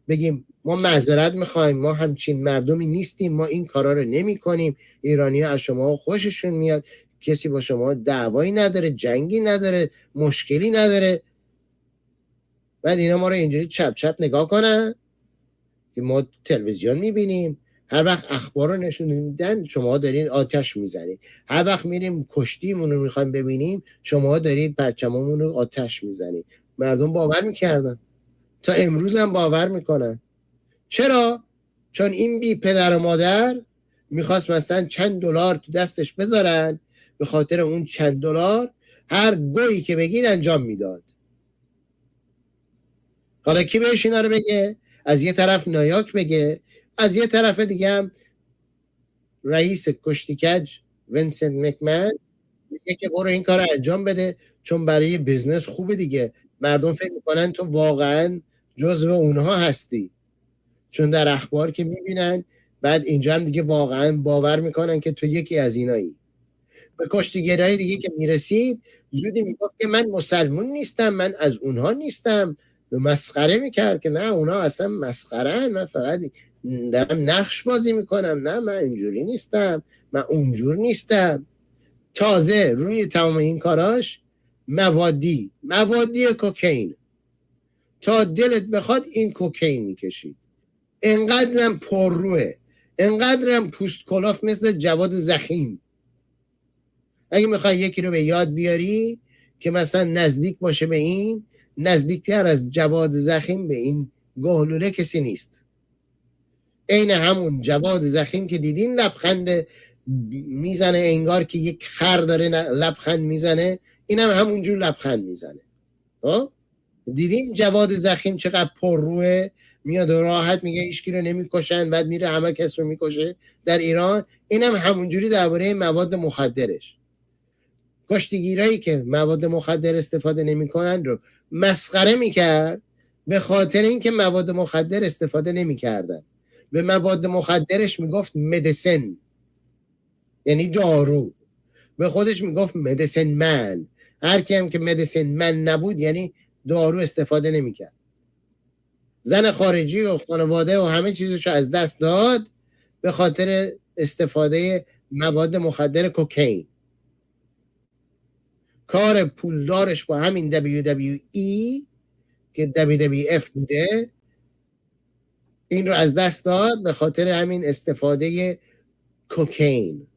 A: بگیم ما معذرت میخوایم، ما همچین مردمی نیستیم، ما این کارا رو نمی کنیم، ایرانی ها از شما خوششون میاد، کسی با شما دعوایی نداره، جنگی نداره، مشکلی نداره. بعد اینا ما رو اینجوری چپ چپ نگاه کنن که ما تلویزیون میبینیم، هر وقت اخبار رو نشون میدن شما دارین آتش میزنید، هر وقت میریم کشتیمون رو میخوایم ببینیم شما دارید پرچممون رو آتش میزنید. مردم باور میکردن، تا امروز هم باور میکنن. چرا؟ چون این بی پدر و مادر میخواست مثلا چند دلار تو دستش بذارن، به خاطر اون چند دلار هر گویی که بگین انجام میداد. حالا کی بهش اینا رو بگه؟ از یه طرف نایاک بگه، از یه طرف دیگه هم رئیس کشتیکج وینسنت مکمن میگه که برو این کار رو انجام بده، چون برای بزنس خوبه دیگه. مردم فکر میکنن تو واقعا جزو اونها هستی، چون در اخبار که میبینن، بعد اینجا هم دیگه واقعا باور میکنن که تو یکی از اینایی. به کشتیگرای دیگه که میرسید زودی میگفت که من مسلمون نیستم، من از اونها نیستم، مسخره میکرد که نه اونا اصلا مسخرهن، من فقط دارم نقش بازی میکنم، نه من اینجوری نیستم، من اونجور نیستم. تازه روی تمام این کاراش موادی کوکین، تا دلت بخواد این کوکین میکشید. انقدرم پرروه، انقدرم پوست کلاف مثل جواد زخیم. اگه میخوای یکی رو به یاد بیاری که مثلا نزدیک باشه به این، نزدیکتر از جواد زخیم به این گهلوله کسی نیست. عین همون جواد زخیم که دیدین لبخند میزنه انگار که یک خر داره لبخند میزنه، اینم همونجور لبخند میزنه. دیدین جواد زخیم چقدر پرروه، میاد راحت میگه هیچکی رو نمیکشن، بعد میره همه کس رو میکشه در ایران. اینم همونجوری درباره مواد مخدرش. کشتیگیرایی که مواد مخدر استفاده نمیکنن رو مسخره میکرد، به خاطر اینکه مواد مخدر استفاده نمیکردن. به مواد مخدرش میگفت مدیسن. یعنی دارو. به خودش میگفت مدیسن من. هر کیم که مدیسن من نبود یعنی دارو استفاده نمیکرد. زن خارجی و خانواده و همه چیزشو از دست داد به خاطر استفاده مواد مخدر کوکائین. کار پولدارش با همین WWE که WWF بوده این رو از دست داد به خاطر همین استفاده کوکائین.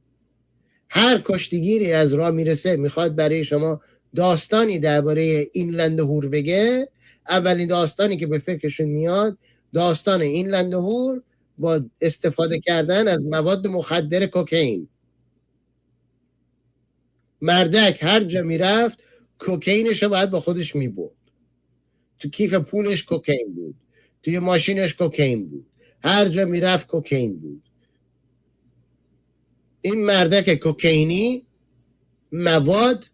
A: هر کشتیگیری از راه میرسه میخواد برای شما داستانی درباره این لندهور بگه، اولین داستانی که به فکرشون میاد داستان این لندهور با استفاده کردن از مواد مخدر کوکائین. مردک هر جا میرفت کوکائینش رو باید با خودش میبرد. تو کیف پولش کوکائین بود، توی ماشینش کوکائین بود، هر جا میرفت کوکائین بود. این مردک کوکائینی مواد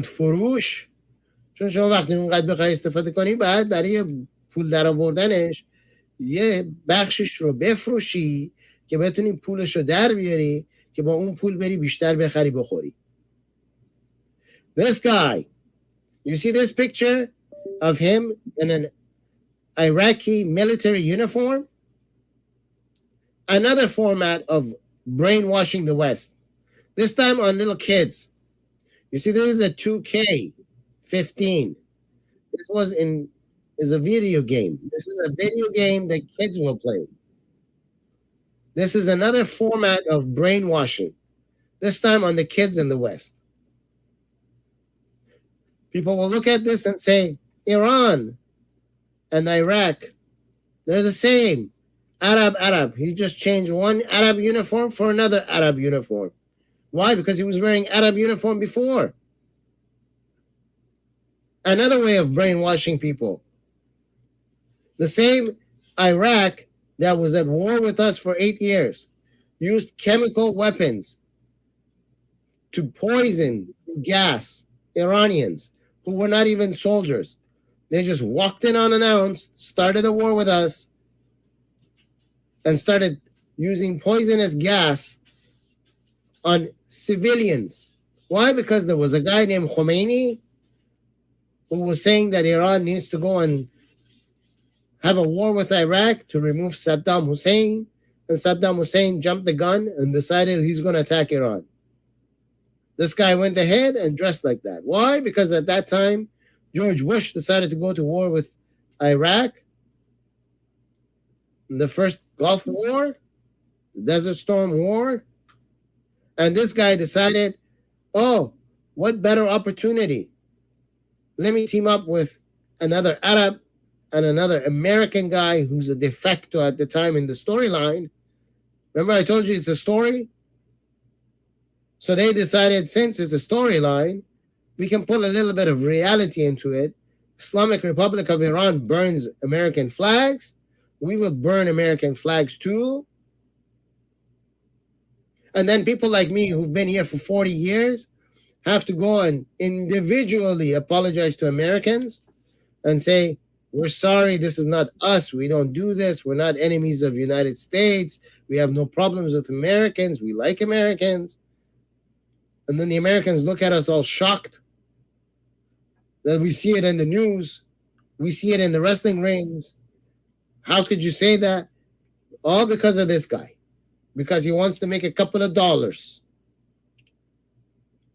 A: فروش، چون شما وقتی اونقدر بخوای استفاده کنی باید برای پول در آوردنش یه بخشش رو بفروشی که بتونی پولش رو در بیاری که با اون پول بری بیشتر بخری بخوری. This guy, you see this picture of him in an Iraqi military uniform? Another format of brainwashing the West. This time on little kids. You see, this is a 2K15. This is a video game. This is a video game that kids will play. This is another format of brainwashing. This time on the kids in the West. People will look at this and say, Iran and Iraq, they're the same. Arab. He just changed one Arab uniform for another Arab uniform. Why? Because he was wearing Arab uniform before. Another way of brainwashing people. The same Iraq that was at war with us for 8 years used chemical weapons to poison, gas Iranians who were not even soldiers. They just walked in unannounced, started a war with us, and started using poisonous gas on civilians. Why? Because there was a guy named Khomeini who was saying that Iran needs to go and have a war with Iraq to remove Saddam Hussein, and Saddam Hussein jumped the gun and decided he's going to attack Iran. This guy went ahead and dressed like that. Why? Because at that time, George Bush decided to go to war with Iraq. The first Gulf War, the Desert Storm War. And this guy decided, oh, what better opportunity? Let me team up with another Arab and another American guy who's a de facto at the time in the storyline. Remember I told you it's a story? So they decided, since it's a storyline, we can put a little bit of reality into it. Islamic Republic of Iran burns American flags. We will burn American flags too. And then people like me who've been here for 40 years have to go and individually apologize to Americans and say, we're sorry, this is not us. We don't do this. We're not enemies of the United States. We have no problems with Americans. We like Americans. And then the Americans look at us all shocked that we see it in the news. We see it in the wrestling rings. How could you say that? All because of this guy. Because he wants to make a couple of dollars.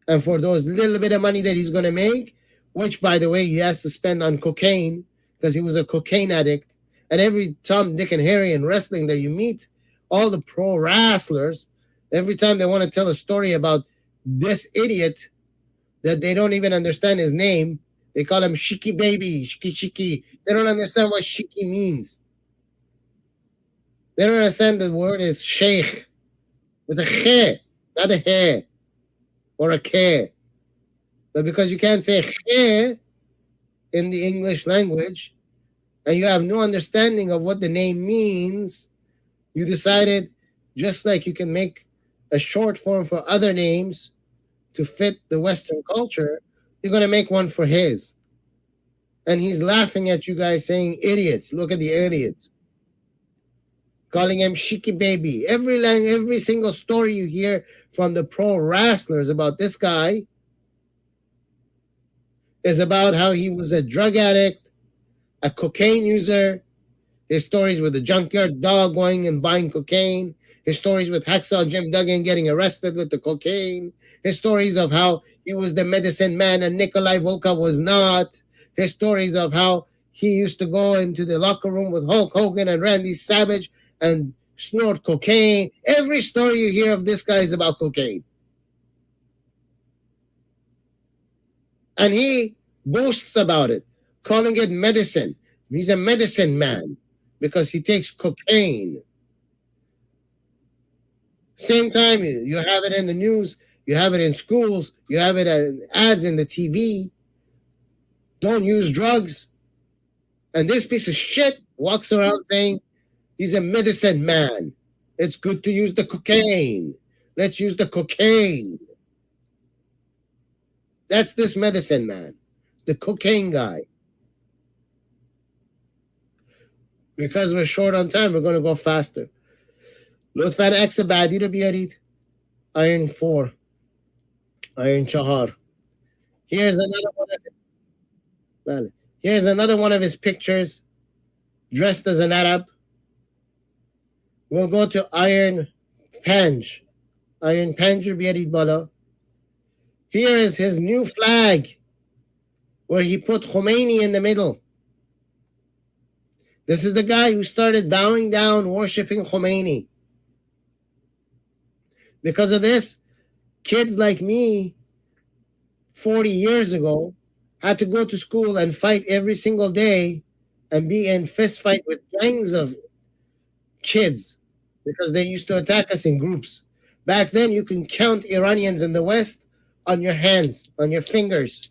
A: And for those little bit of money that he's going to make, which, by the way, he has to spend on cocaine because he was a cocaine addict. And every Tom, Dick, and Harry in wrestling that you meet, all the pro wrestlers, every time they want to tell a story about this idiot that they don't even understand his name, they call him Sheike baby, Sheike. They don't understand what Sheike means. They don't understand the word is sheikh with a khe, not a he or a ke. But because you can't say khe in the English language and you have no understanding of what the name means, you decided, just like you can make a short form for other names to fit the Western culture, you're going to make one for his. And he's laughing at you guys saying idiots. Look at the idiots. calling him Sheike baby. Every single story you hear from the pro wrestlers about this guy is about how he was a drug addict, a cocaine user. His stories with the junkyard dog going and buying cocaine. His stories with Hacksaw Jim Duggan getting arrested with the cocaine. His stories of how he was the medicine man and Nikolai Volkov was not. His stories of how he used to go into the locker room with Hulk Hogan and Randy Savage and snort cocaine. Every story you hear of this guy is about cocaine. And he boasts about it, calling it medicine. He's a medicine man because he takes cocaine. Same time, you have it in the news, you have it in schools, you have it in ads in the TV. Don't use drugs. And this piece of shit walks around saying he's a medicine man. It's good to use the cocaine. Let's use the cocaine. That's this medicine man, the cocaine guy. Because we're short on time, we're going to go faster. لطفاً عکس بعدی رو بیارید. Iron 4. Iron 4. Here's another one of his pictures dressed as an Arab. We'll go to Iron Panj. Iron Panj رو بیارید بالا. Here is his new flag where he put Khomeini in the middle. This is the guy who started bowing down, worshiping Khomeini. Because of this, kids like me 40 years ago had to go to school and fight every single day and be in fist fight with gangs of kids because they used to attack us in groups. Back then, you can count Iranians in the West on your hands, on your fingers.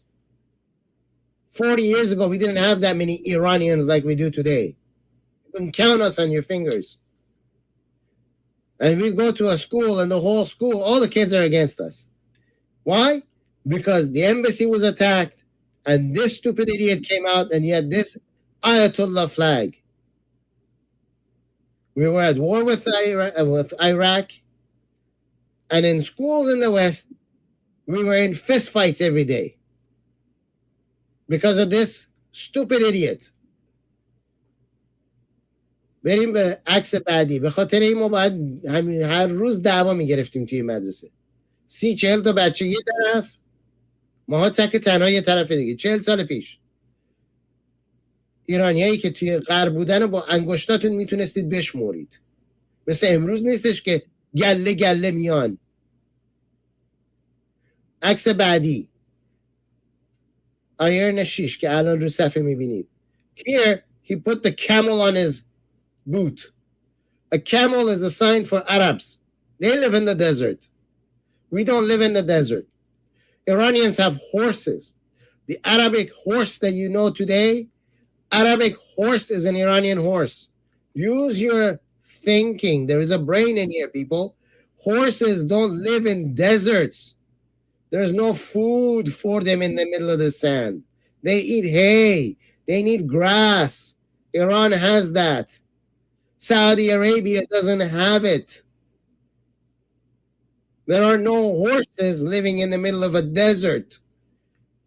A: 40 years ago, we didn't have that many Iranians like we do today. You can count us on your fingers. And we go to a school and the whole school, all the kids are against us. Why? Because the embassy was attacked and this stupid idiot came out and he had this Ayatollah flag. We were at war with Iraq, and in schools in the West, we were in fist fights every day because of this stupid idiot. بریم به عکس بعدی. به خاطر این ما باید هر روز دعوا میگرفتیم توی مدرسه. 30-40 تا بچه یه طرف، ماها تک تنها یه طرف دیگه. 40 سال پیش ایرانیایی که توی غرب بودن رو با انگشتاتون میتونستید بشمورید. مثل امروز نیستش که گله گله میان. عکس بعدی آیرن 6 که الان رو صفحه میبینید. Here he put the camel on his boot. A camel is a sign for Arabs. They live in the desert. We don't live in the desert. Iranians have horses. The Arabic horse that you know today, Arabic horse is an Iranian horse. Use your thinking. There is a brain in here, people. Horses don't live in deserts. There's no food for them in the middle of the sand. They eat hay. They need grass. Iran has that. Saudi Arabia doesn't have it. There are no horses living in the middle of a desert.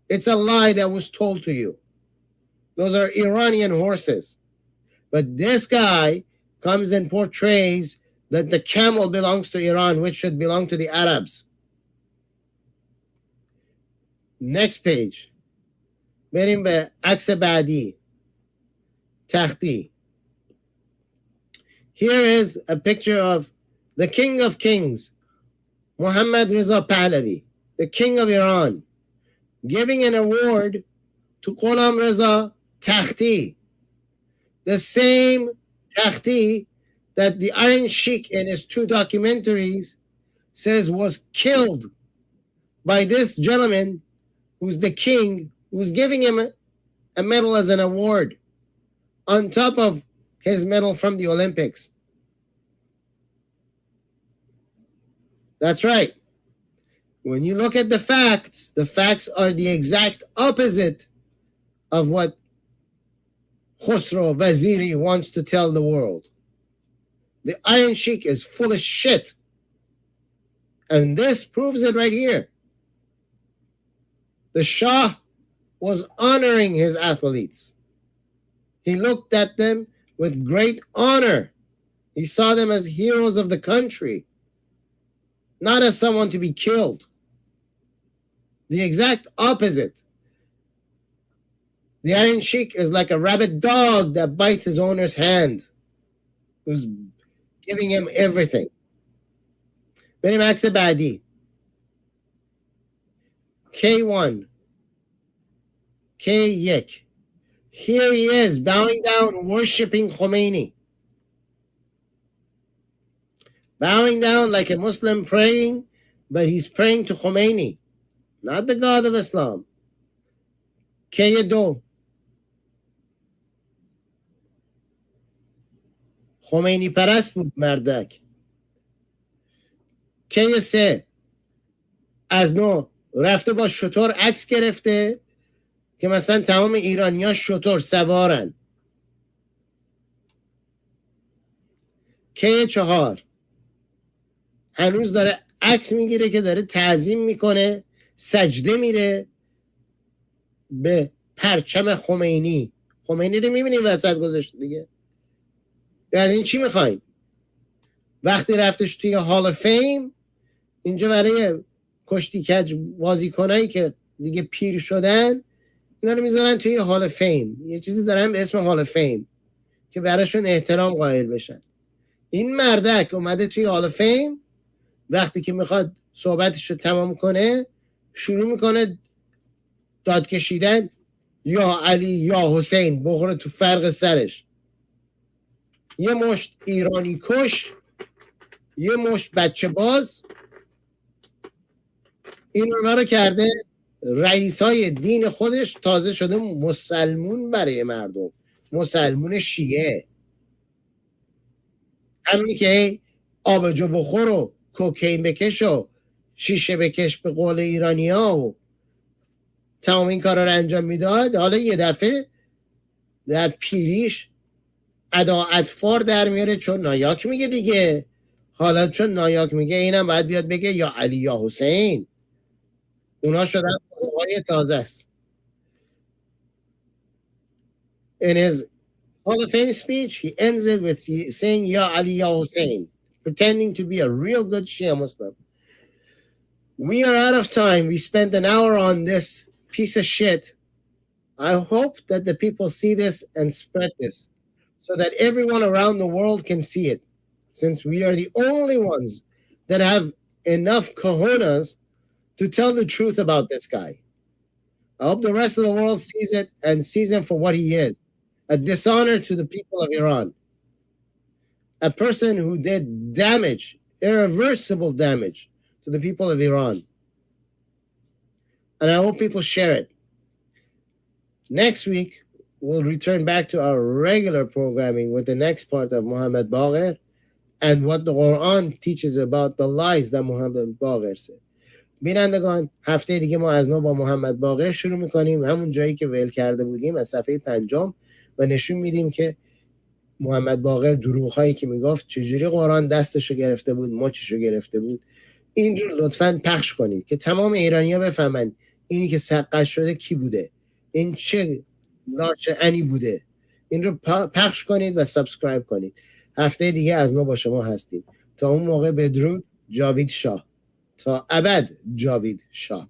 A: It's a lie that was told to you. Those are Iranian horses. But this guy comes and portrays that the camel belongs to Iran, which should belong to the Arabs. Next page. بریم به عکس بعدی. تختی. Here is a picture of the King of Kings, Mohammad Reza Pahlavi, the King of Iran, giving an award to Ghulam Reza Takhti, the same Takhti that the Iron Sheik in his 2 documentaries says was killed by this gentleman who's the king, who's giving him a medal as an award on top of his medal from the Olympics. That's right. When you look at the facts are the exact opposite of what Khosrow Vaziri wants to tell the world. The Iron Sheik is full of shit. And this proves it right here. The Shah was honoring his athletes. He looked at them with great honor. He saw them as heroes of the country, not as someone to be killed. The exact opposite. The Iron Sheik is like a rabid dog that bites his owner's hand, who's giving him everything. بریم عکس بعدی. K1. K1. Here he is bowing down, worshiping Khomeini. Bowing down like a Muslim praying, but he's praying to Khomeini, not the God of Islam. K2. خمینی پرست بود مردک. K3 از نو رفته با شتر عکس گرفته که مثلا تمام ایرانی‌ها شتر سوارن. K4 هنوز داره عکس میگیره که داره تعظیم میکنه، سجده میره به پرچم خمینی. خمینی رو میبینیم وسط گذاشته دیگه. از این چی میخوایم؟ وقتی رفتش توی هال فیم، اینجا برای کشتی کج بازیکنایی که دیگه پیر شدن اینا رو میذارن توی هال فیم. یه چیزی دارن به اسم هال فیم که براشون احترام قائل بشن. این مردک اومده توی هال فیم، وقتی که میخواد صحبتش رو تمام کنه شروع میکنه داد کشیدن یا علی یا حسین، بخوره تو فرق سرش. یه مشت ایرانی کش، یه مشت بچه باز، این اونا رو کرده رئیس های دین خودش، تازه شده مسلمون برای مردم، مسلمون شیعه. همینی که آبجو بخور و کوکین بکش و شیشه بکش به قول ایرانی ها و تمام این کارا رو انجام میداد، حالا یه دفعه در پیریش ادا اطفار در میاره چون نایاک میگه دیگه. حالا چون نایاک میگه اینم باید بیاد بگه یا علی یا حسین. اونا شدن قرآن تازه است. In his Hall of Fame speech, he ends it with saying Ya Ali Ya Hussein, pretending to be a real good Shia Muslim. We are out of time. We spent an hour on this piece of shit. I hope that the people see this and spread this so that everyone around the world can see it, since we are the only ones that have enough cojones to tell the truth about this guy. I hope the rest of the world sees it and sees him for what he is, a dishonor to the people of Iran, a person who did damage, irreversible damage to the people of Iran. And I hope people share it. Next week, we'll return back to our regular programming with the next part of Muhammad Baqir and what the Quran teaches about the lies that Muhammad Baqir said. بینندگان، هفته دیگه ما از نو با محمد باقر شروع میکنیم، همون جایی که ول کرده بودیم از صفحه 5 و نشون میدیم که محمد باقر دروغ‌هایی که میگفت چجوری قرآن دستشو گرفته بود، مچشو گرفته بود. این رو لطفاً پخش کنید که تمام ایرانی‌ها بفهمن اینی که سقط شده کی بوده، این چه لاچعنی بوده. این رو پخش کنید و سابسکرایب کنید. هفته دیگه از نو با شما هستیم. تا اون موقع بدرود. جاوید شاه. تا ابد جاوید شاه.